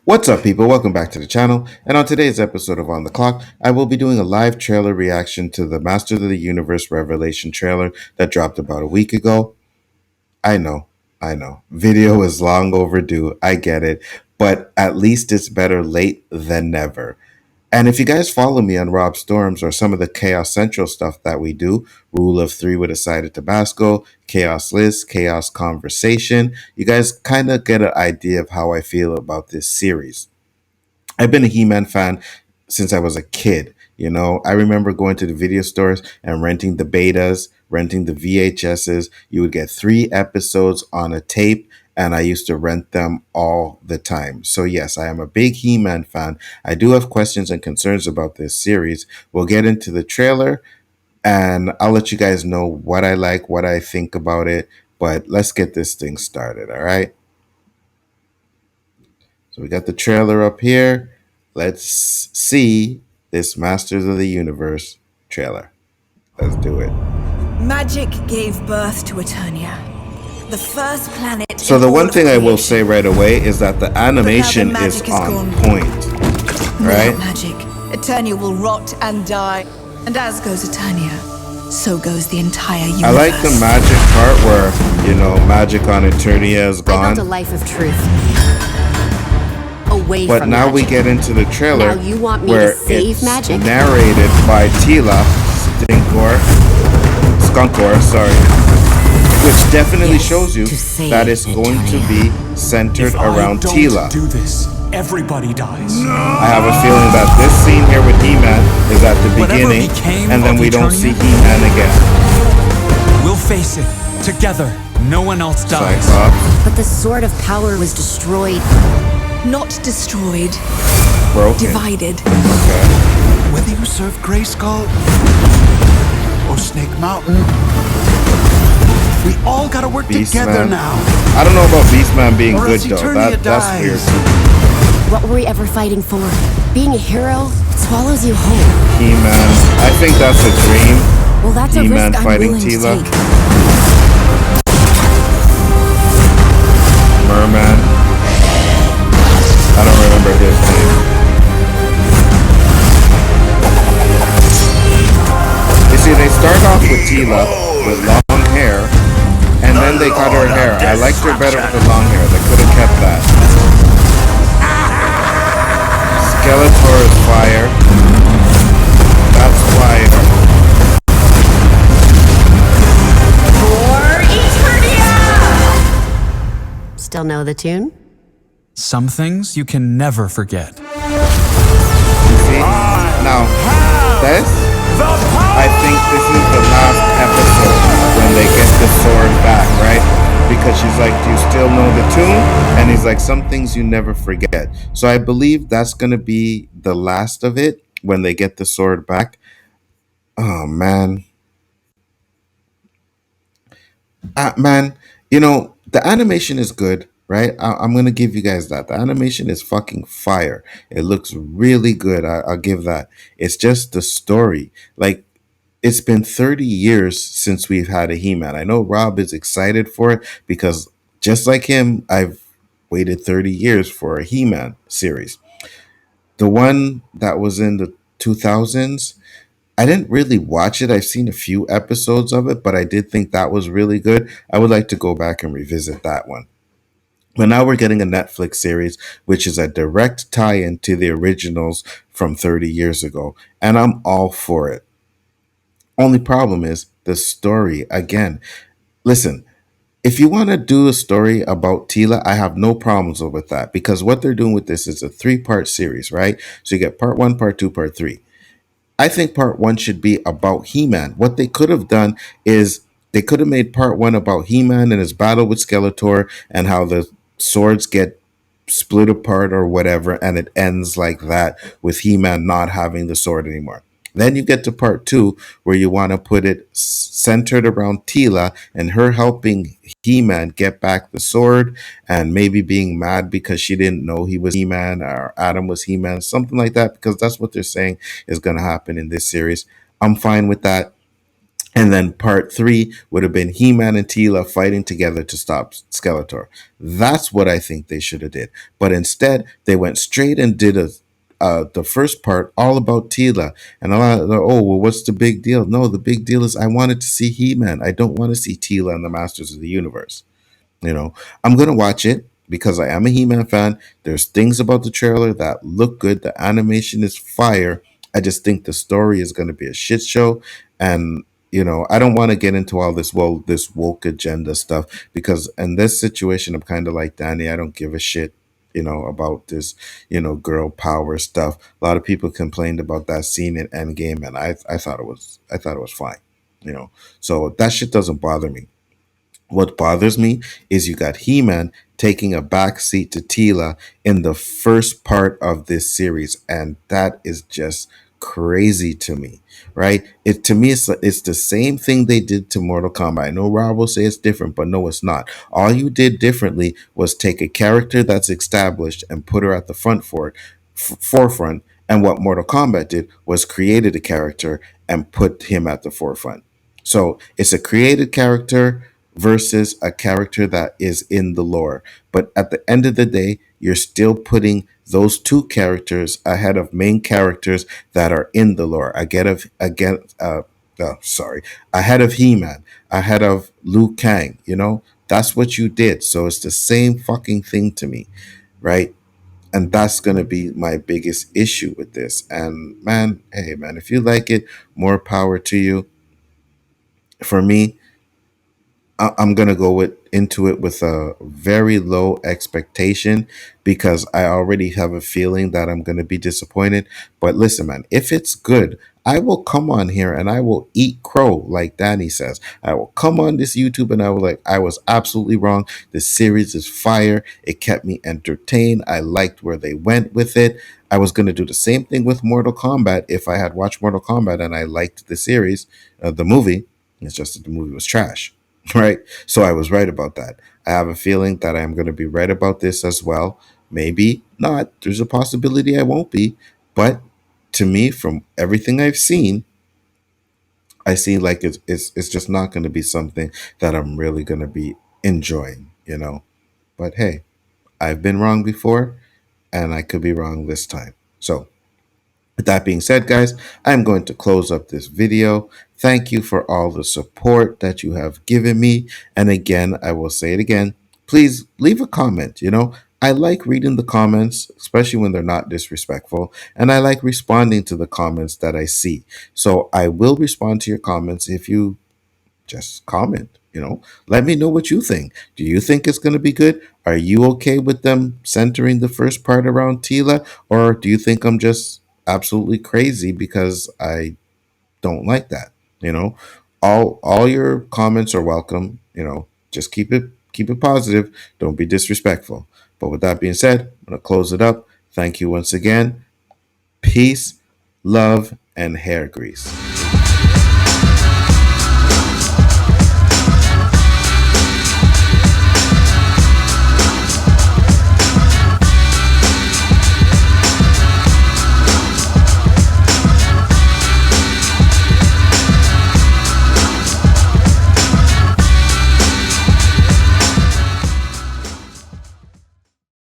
What's up, people? Welcome back to the channel. And on today's episode of On the Clock, I will be doing a live trailer reaction to the Masters of the Universe Revelation trailer that dropped about a week ago. I know, I know. Video is long overdue. I get it. But at least it's better late than never. And if you guys follow me on Rob Storms or some of the Chaos Central stuff that we do, Rule of Three with a side of Tabasco, Chaos List, Chaos Conversation, you guys kind of get an idea of how I feel about this series. I've been a He-Man fan since I was a kid. I remember going to the video stores and renting the betas, renting the VHSs. You would get 3 episodes on a tape, and I used to rent them all the time. So, yes, I am a big He-Man fan. I do have questions and concerns about this series. We'll get into the trailer, and I'll let you guys know what I like, what I think about it. But let's get this thing started, all right? So we got the trailer up here. Let's see this Masters of the Universe trailer. Let's do it. Magic gave birth to Eternia, the first planet. So the one thing I will say right away is that the animation is on point, right? Without magic, Eternia will rot and die, and as goes Eternia, so goes the entire universe. I like the magic part where, magic on Eternia is gone. I built a life of truth. Away but from now magic. we get into the trailer now you want me where to save it's magic? narrated by Teela, Skunkor, sorry, which definitely shows you that it's going to be centered around Teela. Do this, everybody dies. I have a feeling that this scene here with He-Man is at the beginning, and then we don't see He-Man again. We'll face it together. No one else dies. Cyclops. But the sword of power was destroyed. Not destroyed, Broken. divided. Okay. Whether you serve Grayskull or Snake Mountain, we all gotta work together now. I don't know about Beastman being Or good else though. Eternia That's dies. weird. What were we ever fighting for? Being a hero swallows you whole. He-Man. I think that's a dream. Well, that's a He-Man risk I'm fighting willing Teela. to take. Mer-Man. I don't remember his name. You see, they start off with Teela with long hair, and then they cut her hair. I liked her better with the long hair. They could have kept that. Skeletor is fire. That's fire. Still know the tune? Some things you can never forget. See? Now, this, I think this is the last episode when they get the sword back, right? Because she's like, do you still know the tune? And he's like, some things you never forget. So I believe that's going to be the last of it when they get the sword back. Oh, man. Man, the animation is good, right? I'm going to give you guys that. The animation is fucking fire. It looks really good. I'll give that. It's just the story. Like, it's been 30 years since we've had a He-Man. I know Rob is excited for it because just like him, I've waited 30 years for a He-Man series. The one that was in the 2000s, I didn't really watch it. I've seen a few episodes of it, but I did think that was really good. I would like to go back and revisit that one. But now we're getting a Netflix series, which is a direct tie-in to the originals from 30 years ago. And I'm all for it. Only problem is the story. Again, listen, if you want to do a story about Teela, I have no problems with that. Because what they're doing with this is a 3-part series, right? So you get part 1, part 2, part 3. I think part 1 should be about He-Man. What they could have done is they could have made part 1 about He-Man and his battle with Skeletor and how the swords get split apart or whatever, and it ends like that with He-Man not having the sword anymore. Then you get to part 2 where you want to put it centered around Teela and her helping He-Man get back the sword and maybe being mad because she didn't know he was He-Man or Adam was He-Man, something like that, because that's what they're saying is going to happen in this series. I'm fine with that. And then part three would have been He-Man and Teela fighting together to stop Skeletor. That's what I think they should have did. But instead, they went straight and did the first part all about Teela. And a lot of, oh, well, what's the big deal? No, the big deal is I wanted to see He-Man. I don't want to see Teela and the Masters of the Universe. You know, I'm gonna watch it because I am a He-Man fan. There's things about the trailer that look good. The animation is fire. I just think the story is gonna be a shit show. And I don't want to get into all this woke agenda stuff because in this situation, I'm kind of like Danny. I don't give a shit, about this, girl power stuff. A lot of people complained about that scene in Endgame, and I thought it was fine, you know. So that shit doesn't bother me. What bothers me is you got He-Man taking a backseat to Teela in the first part of this series, and that is just crazy to me, right? It to me it's the same thing they did to Mortal Kombat. I know Rob will say it's different, but no, it's not. All you did differently was take a character that's established and put her at the forefront. And what Mortal Kombat did was created a character and put him at the forefront. So it's a created character versus a character that is in the lore. But at the end of the day, you're still putting those two characters ahead of main characters that are in the lore. Ahead of He-Man, ahead of Liu Kang. That's what you did. So it's the same fucking thing to me, right? And that's gonna be my biggest issue with this. And man, hey man, if you like it, more power to you. For me, I'm gonna go into it with a very low expectation because I already have a feeling that I'm gonna be disappointed. But listen, man, if it's good, I will come on here and I will eat crow, like Danny says. I will come on this YouTube and I will I was absolutely wrong. The series is fire. It kept me entertained. I liked where they went with it. I was gonna do the same thing with Mortal Kombat if I had watched Mortal Kombat and I liked the series, the movie. It's just that the movie was trash. Right? So I was right about that. I have a feeling that I'm going to be right about this as well. Maybe not. There's a possibility I won't be. But to me, from everything I've seen, I see like it's just not going to be something that I'm really going to be enjoying. But hey, I've been wrong before and I could be wrong this time. So with that being said, guys, I'm going to close up this video. Thank you for all the support that you have given me. And again, I will say it again. Please leave a comment. I like reading the comments, especially when they're not disrespectful. And I like responding to the comments that I see. So I will respond to your comments if you just comment. Let me know what you think. Do you think it's going to be good? Are you okay with them centering the first part around Teela, or do you think I'm just absolutely crazy because I don't like that? All your comments are welcome. Just keep it positive. Don't be disrespectful. But with that being said, I'm going to close it up. Thank you once again. Peace, love, and hair grease.